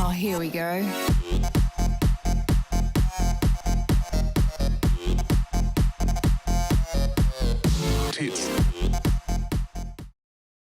Oh, here we go. Tits.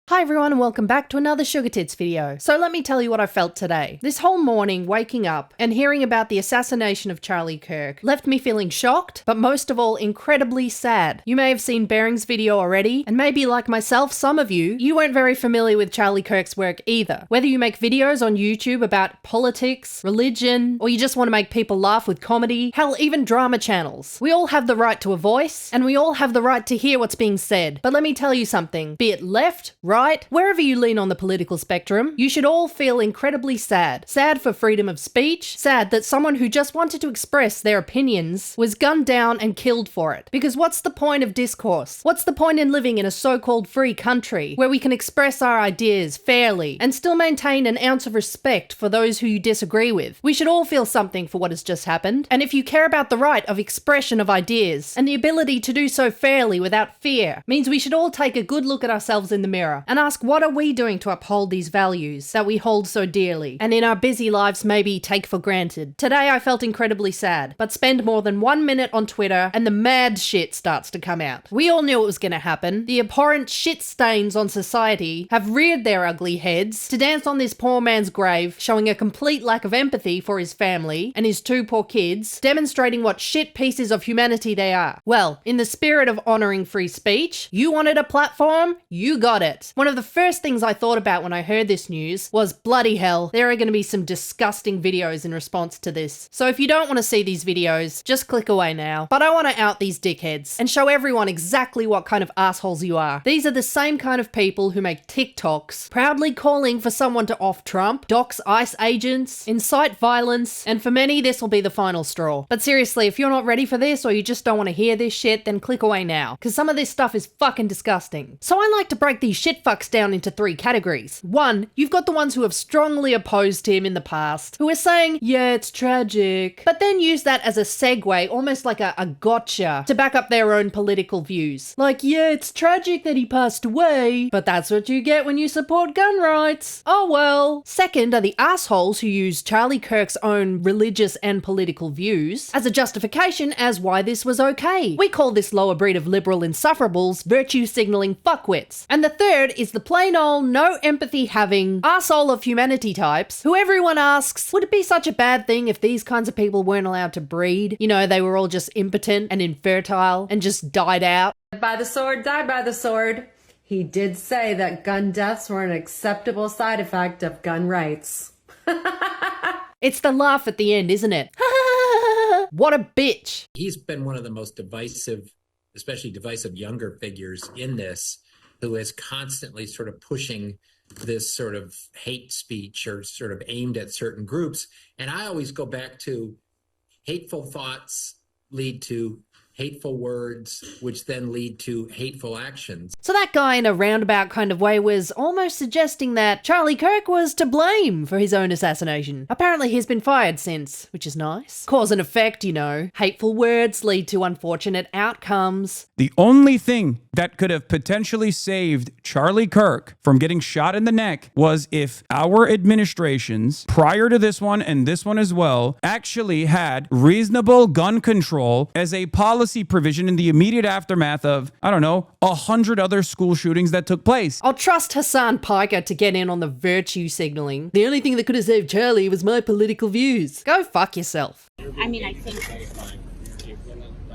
Hi everyone and welcome back to another SugarTits video. So let me tell you what I felt today. This whole morning, waking up and hearing about the assassination of Charlie Kirk left me feeling shocked, but most of all, incredibly sad. You may have seen Bering's video already, and maybe like myself, some of you weren't very familiar with Charlie Kirk's work either. Whether you make videos on YouTube about politics, religion, or you just want to make people laugh with comedy, hell, even drama channels. We all have the right to a voice, and we all have the right to hear what's being said. But let me tell you something, be it left, right, wherever you lean on the political spectrum, you should all feel incredibly sad. Sad for freedom of speech, sad that someone who just wanted to express their opinions was gunned down and killed for it. Because what's the point of discourse? What's the point in living in a so-called free country where we can express our ideas fairly and still maintain an ounce of respect for those who you disagree with? We should all feel something for what has just happened. And if you care about the right of expression of ideas and the ability to do so fairly without fear, means we should all take a good look at ourselves in the mirror and ask, what are we doing to uphold these values that we hold so dearly and in our busy lives maybe take for granted? Today I felt incredibly sad, but spend more than 1 minute on Twitter and the mad shit starts to come out. We all knew it was going to happen. The abhorrent shit stains on society have reared their ugly heads to dance on this poor man's grave, showing a complete lack of empathy for his family and his 2 poor kids, demonstrating what shit pieces of humanity they are. Well, in the spirit of honoring free speech, you wanted a platform, you got it. One of the first things I thought about when I heard this news was, bloody hell, there are going to be some disgusting videos in response to this. So if you don't want to see these videos, just click away now. But I want to out these dickheads and show everyone exactly what kind of assholes you are. These are the same kind of people who make TikToks, proudly calling for someone to off Trump, dox ICE agents, incite violence, and for many this will be the final straw. But seriously, if you're not ready for this or you just don't want to hear this shit, then click away now, because some of this stuff is fucking disgusting. So I like to break these shitfucks down into 3 categories. 1, you've got the ones who have strongly opposed him in the past, who are saying, yeah, it's tragic, but then use that as a segue, almost like a gotcha, to back up their own political views. Like, yeah, it's tragic that he passed away, but that's what you get when you support gun rights. Oh well. Second are the assholes who use Charlie Kirk's own religious and political views as a justification as why this was okay. We call this lower breed of liberal insufferables virtue signaling fuckwits. And the third is the plain old no empathy having arsehole of humanity types who everyone asks, would it be such a bad thing if these kinds of people weren't allowed to breed? You know, they were all just impotent and infertile and just died out. By the sword, die by the sword. He did say that gun deaths were an acceptable side effect of gun rights. It's the laugh at the end, isn't it? What a bitch. He's been one of the most divisive, especially divisive younger figures in this, who is constantly sort of pushing this sort of hate speech or sort of aimed at certain groups. And I always go back to hateful thoughts lead to hateful words, which then lead to hateful actions. So that guy in a roundabout kind of way was almost suggesting that Charlie Kirk was to blame for his own assassination. Apparently he's been fired since, which is nice. Cause and effect, you know. Hateful words lead to unfortunate outcomes. The only thing that could have potentially saved Charlie Kirk from getting shot in the neck was if our administrations, prior to this one and this one as well, actually had reasonable gun control as a policy provision in the immediate aftermath of, I don't know, 100 other school shootings that took place. I'll trust Hassan Piker to get in on the virtue signaling. The only thing that could have saved Charlie was my political views. Go fuck yourself. I mean, I think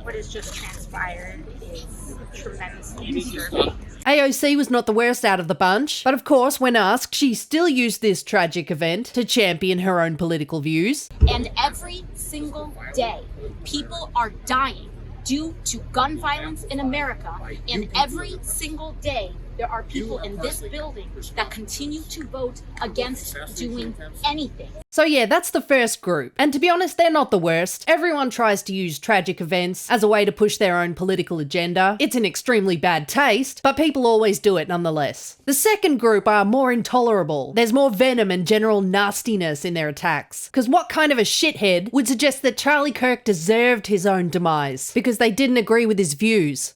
what has just transpired is tremendously disturbing. AOC was not the worst out of the bunch, but of course, when asked, she still used this tragic event to champion her own political views. And every single day, people are dying due to gun violence in America, and every single day there are people in this building that continue to vote against doing anything. So yeah, that's the first group. And to be honest, they're not the worst. Everyone tries to use tragic events as a way to push their own political agenda. It's in extremely bad taste, but people always do it nonetheless. The second group are more intolerable. There's more venom and general nastiness in their attacks. Because what kind of a shithead would suggest that Charlie Kirk deserved his own demise because they didn't agree with his views?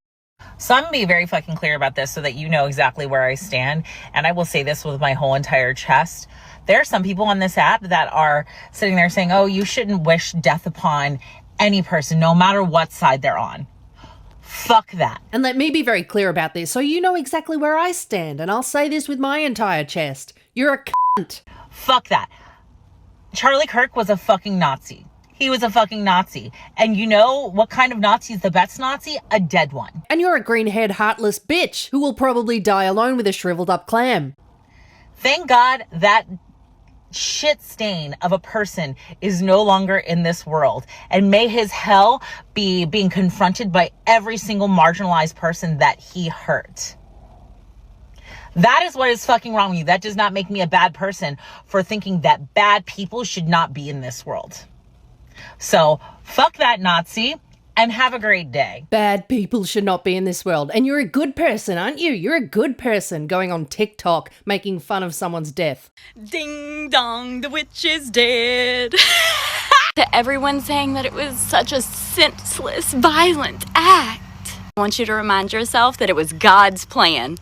So I'm going to be very fucking clear about this so that you know exactly where I stand. And I will say this with my whole entire chest. There are some people on this app that are sitting there saying, oh, you shouldn't wish death upon any person, no matter what side they're on. Fuck that. And let me be very clear about this so you know exactly where I stand, and I'll say this with my entire chest. You're a cunt. Fuck that. Charlie Kirk was a fucking Nazi. He was a fucking Nazi. And you know what kind of Nazi is the best Nazi? A dead one. And you're a green-haired, heartless bitch who will probably die alone with a shriveled up clam. Thank God that shit stain of a person is no longer in this world. And may his hell be being confronted by every single marginalized person that he hurt. That is what is fucking wrong with you. That does not make me a bad person for thinking that bad people should not be in this world. So, fuck that Nazi, and have a great day. Bad people should not be in this world. And you're a good person, aren't you? You're a good person going on TikTok making fun of someone's death. Ding dong, the witch is dead. To everyone saying that it was such a senseless, violent act, I want you to remind yourself that it was God's plan.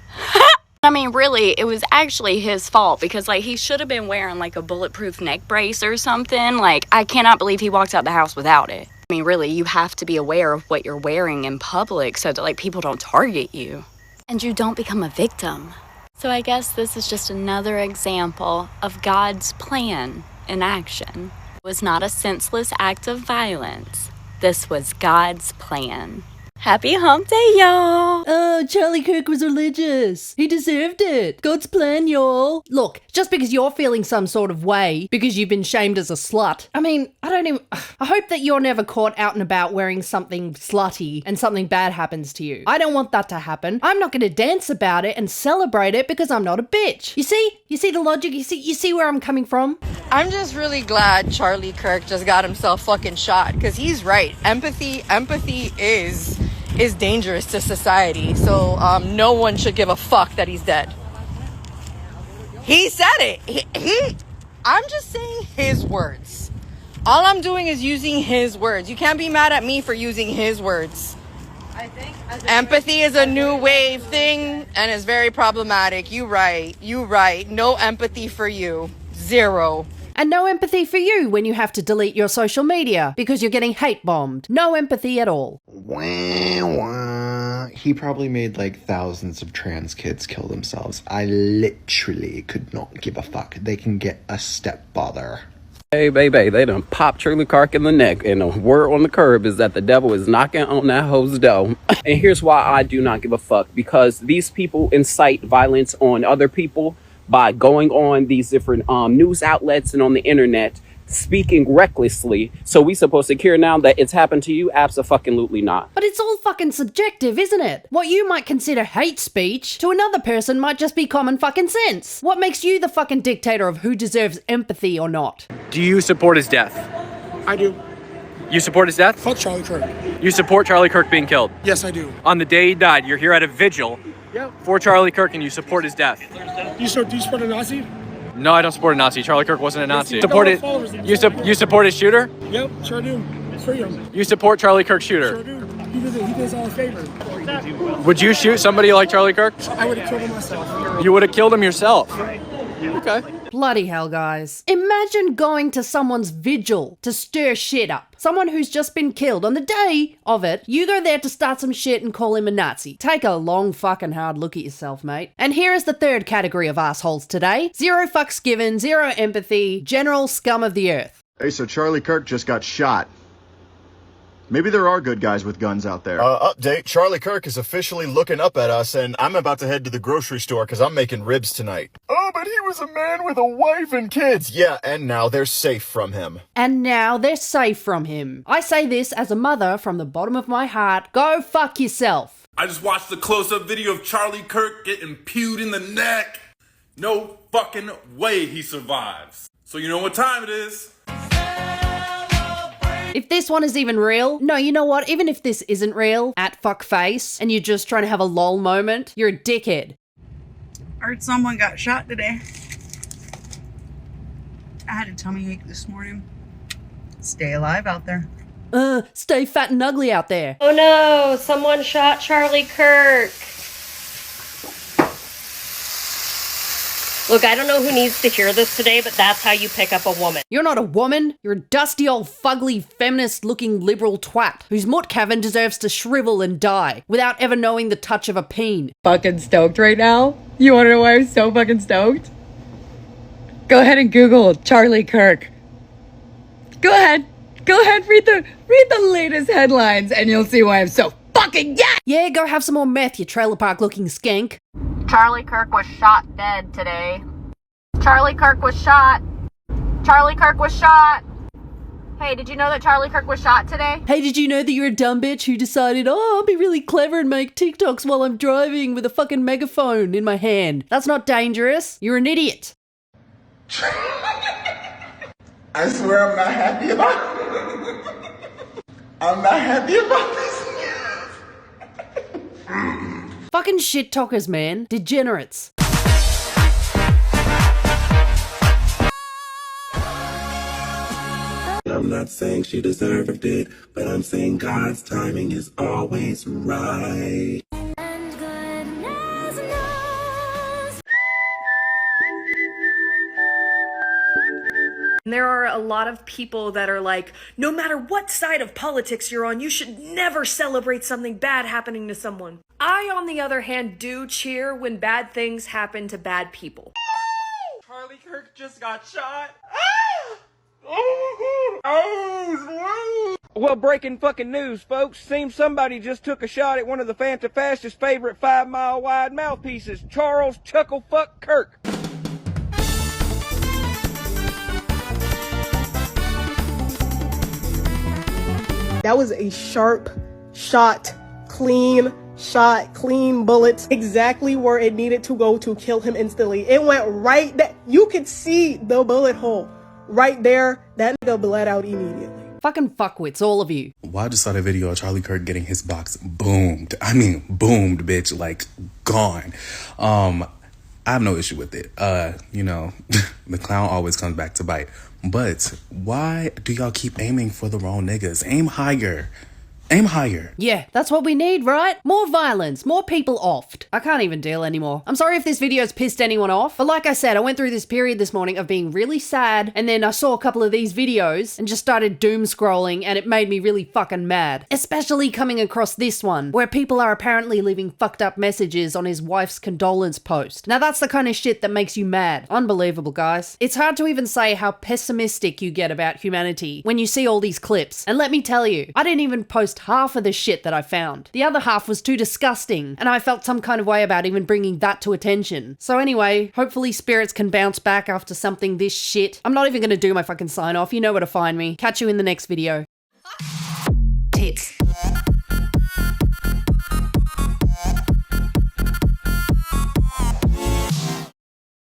I mean, really, it was actually his fault because, like, he should have been wearing, like, a bulletproof neck brace or something. Like, I cannot believe he walked out the house without it. I mean, really, you have to be aware of what you're wearing in public so that, like, people don't target you. And you don't become a victim. So I guess this is just another example of God's plan in action. It was not a senseless act of violence. This was God's plan. Happy hump day, y'all! Oh, Charlie Kirk was religious. He deserved it. God's plan, y'all. Look, just because you're feeling some sort of way because you've been shamed as a slut. I mean, I hope that you're never caught out and about wearing something slutty and something bad happens to you. I don't want that to happen. I'm not going to dance about it and celebrate it because I'm not a bitch. You see the logic? You see where I'm coming from? I'm just really glad Charlie Kirk just got himself fucking shot because he's right. Empathy is dangerous to society. So no one should give a fuck that he's dead. He said it. I'm just saying his words. All I'm doing is using his words. You can't be mad at me for using his words. I think empathy is a new wave thing and it's very problematic. You right. No empathy for you. Zero. And no empathy for you when you have to delete your social media because you're getting hate bombed. No empathy at all. Wah, wah. He probably made like thousands of trans kids kill themselves. I literally could not give a fuck. They can get a stepfather. Hey, baby, they done popped Charlie Kirk in the neck, and the word on the curb is that the devil is knocking on that hoe's door. And here's why I do not give a fuck, because these people incite violence on other people by going on these different news outlets and on the internet, speaking recklessly. So we supposed to care now that it's happened to you? Abso-fucking-lutely not. But it's all fucking subjective, isn't it? What you might consider hate speech, to another person might just be common fucking sense. What makes you the fucking dictator of who deserves empathy or not? Do you support his death? I do. You support his death? Fuck Charlie Kirk. You support Charlie Kirk being killed? Yes, I do. On the day he died, you're here at a vigil for Charlie Kirk and you support his death. Do you support a Nazi? No, I don't support a Nazi. Charlie Kirk wasn't a Nazi. You support his shooter? Yep, sure do. It's freedom. You support Charlie Kirk's shooter? Sure do. He did us all a favor. Would you shoot somebody like Charlie Kirk? I would have killed him myself. You would have killed him yourself? Okay. Bloody hell, guys. Imagine going to someone's vigil to stir shit up. Someone who's just been killed on the day of it. You go there to start some shit and call him a Nazi. Take a long fucking hard look at yourself, mate. And here is the third category of assholes today. Zero fucks given, zero empathy, general scum of the earth. Hey, so Charlie Kirk just got shot. Maybe there are good guys with guns out there. Update. Charlie Kirk is officially looking up at us, and I'm about to head to the grocery store because I'm making ribs tonight. Oh, but he was a man with a wife and kids. Yeah, and now they're safe from him. And now they're safe from him. I say this as a mother from the bottom of my heart. Go fuck yourself. I just watched the close-up video of Charlie Kirk getting pewed in the neck. No fucking way he survives. So you know what time it is. If this one is even real, no, you know what? Even if this isn't real, at fuckface, and you're just trying to have a lol moment, you're a dickhead. I heard someone got shot today. I had a tummy ache this morning. Stay alive out there. Stay fat and ugly out there. Oh no, someone shot Charlie Kirk. Look, I don't know who needs to hear this today, but that's how you pick up a woman. You're not a woman. You're a dusty old fugly feminist-looking liberal twat whose mutt cavern deserves to shrivel and die without ever knowing the touch of a peen. Fucking stoked right now? You wanna know why I'm so fucking stoked? Go ahead and Google Charlie Kirk. Go ahead, read the latest headlines and you'll see why I'm so fucking Yeah, go have some more meth, you trailer park looking skank. Charlie Kirk was shot dead today. Charlie Kirk was shot. Charlie Kirk was shot. Hey, did you know that Charlie Kirk was shot today? Hey, did you know that you're a dumb bitch who decided, oh, I'll be really clever and make TikToks while I'm driving with a fucking megaphone in my hand? That's not dangerous. You're an idiot. I swear I'm not happy about it. I'm not happy about this. Fucking shit talkers, man. Degenerates. I'm not saying she deserved it, but I'm saying God's timing is always right. There are a lot of people that are like, no matter what side of politics you're on, you should never celebrate something bad happening to someone. I, on the other hand, do cheer when bad things happen to bad people. Charlie Kirk just got shot. Well, breaking fucking news, folks. Seems somebody just took a shot at one of the Fanta-Fastest favorite 5-mile wide mouthpieces, Charles Chucklefuck Kirk. That was a sharp shot, clean bullet, exactly where it needed to go to kill him instantly. It went right there. You could see the bullet hole right there. That nigga bled out immediately. Fucking fuckwits, all of you. Well, I just saw the video of Charlie Kirk getting his box boomed. I mean, boomed, bitch, like gone. I have no issue with it. You know, the clown always comes back to bite. But why do y'all keep aiming for the wrong niggas? Aim higher. Aim higher. Yeah, that's what we need, right? More violence, more people offed. I can't even deal anymore. I'm sorry if this video's pissed anyone off, but like I said, I went through this period this morning of being really sad, and then I saw a couple of these videos and just started doom scrolling, and it made me really fucking mad. Especially coming across this one, where people are apparently leaving fucked up messages on his wife's condolence post. Now that's the kind of shit that makes you mad. Unbelievable, guys. It's hard to even say how pessimistic you get about humanity when you see all these clips. And let me tell you, I didn't even post half of the shit that I found. The other half was too disgusting, and I felt some kind of way about even bringing that to attention. So anyway, hopefully spirits can bounce back after something this shit. I'm not even gonna do my fucking sign off. You know where to find me. Catch you in the next video.